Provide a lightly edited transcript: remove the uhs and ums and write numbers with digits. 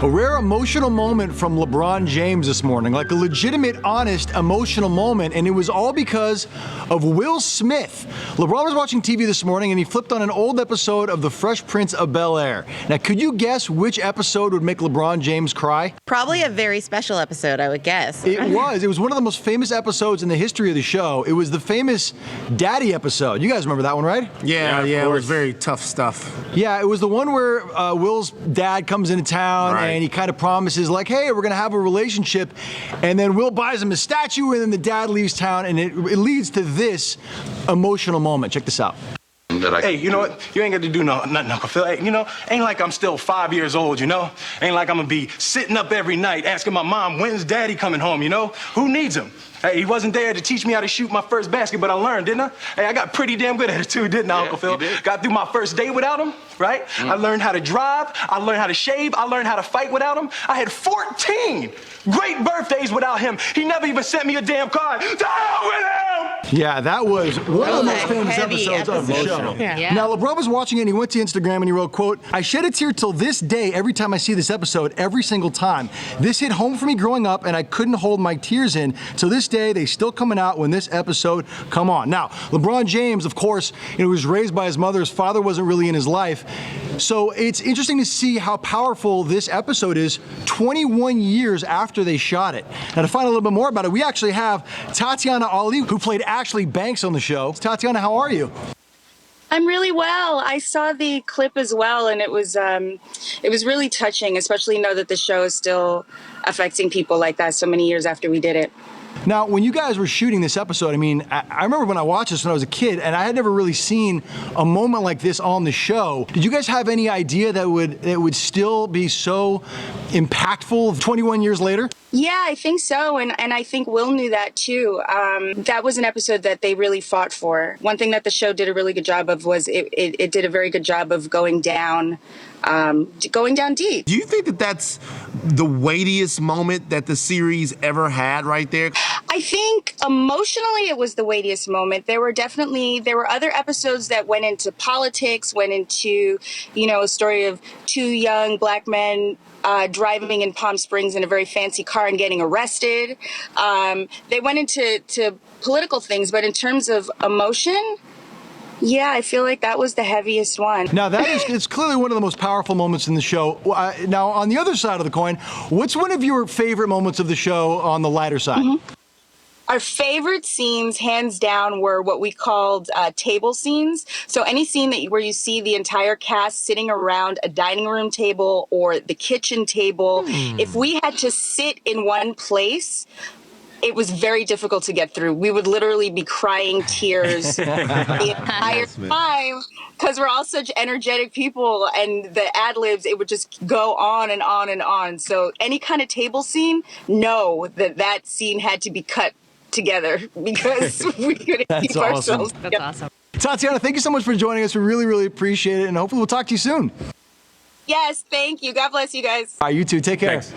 A rare emotional moment from LeBron James this morning, like a legitimate, honest, emotional moment, and it was all because of Will Smith. LeBron was watching TV this morning and he flipped on an old episode of The Fresh Prince of Bel-Air. Now, could you guess which episode would make LeBron James cry? Probably a very special episode, I would guess. It was one of the most famous episodes in the history of the show. It was the famous Daddy episode. You guys remember that one, right? Yeah, it was very tough stuff. Yeah, it was the one where Will's dad comes into town and he kind of promises like, hey, we're gonna have a relationship, and then Will buys him a statue and then the dad leaves town, and it leads to this emotional moment. Check this out. Hey, you know what? You ain't got to do nothing, Uncle Phil. Hey, you know, ain't like I'm still 5 years old, you know? Ain't like I'm gonna be sitting up every night asking my mom, when's daddy coming home, you know? Who needs him? Hey, he wasn't there to teach me how to shoot my first basket, but I learned, didn't I? Hey, I got pretty damn good at it too, didn't I, Uncle Phil? Got through my first day without him, right? I learned how to drive, I learned how to shave, I learned how to fight without him. I had 14 great birthdays without him. He never even sent me a damn card. To hell with him! Yeah, that was one of the most famous episodes of the show. Yeah. Now, LeBron was watching it and he went to Instagram and he wrote, quote, I shed a tear till this day every time I see this episode, every single time. This hit home for me growing up and I couldn't hold my tears in. To this day, they still coming out when this episode come on. Now, LeBron James, of course, was raised by his mother. His father wasn't really in his life. So it's interesting to see how powerful this episode is 21 years after they shot it. Now, to find a little bit more about it, we actually have Tatyana Ali, who played Ashley Banks on the show. Tatyana, how are you? I'm really well. I saw the clip as well, and it was really touching, especially know that the show is still affecting people like that so many years after we did it. Now, when you guys were shooting this episode, I mean, I remember when I watched this when I was a kid, and I had never really seen a moment like this on the show. Did you guys have any idea that it would still be so impactful 21 years later? Yeah, I think so, and I think Will knew that too. That was an episode that they really fought for. One thing that the show did a really good job of was it did a very good job of going down deep. Do you think that that's the weightiest moment that the series ever had right there? I think emotionally it was the weightiest moment. There were other episodes that went into politics, went into, a story of two young black men driving in Palm Springs in a very fancy car and getting arrested. They went into political things, but in terms of emotion, yeah, I feel like that was the heaviest one. Now, it's clearly one of the most powerful moments in the show. Now, on the other side of the coin, what's one of your favorite moments of the show on the lighter side? Mm-hmm. Our favorite scenes, hands down, were what we called table scenes. So any scene where you see the entire cast sitting around a dining room table or the kitchen table, if we had to sit in one place, it was very difficult to get through. We would literally be crying tears the entire time because we're all such energetic people, and the ad-libs, it would just go on and on and on. So any kind of table scene, know that scene had to be cut together because we couldn't keep ourselves together. That's awesome. Tatyana, thank you so much for joining us. We really, really appreciate it, and hopefully we'll talk to you soon. Yes, thank you. God bless you guys. All right, you too. Take care. Thanks.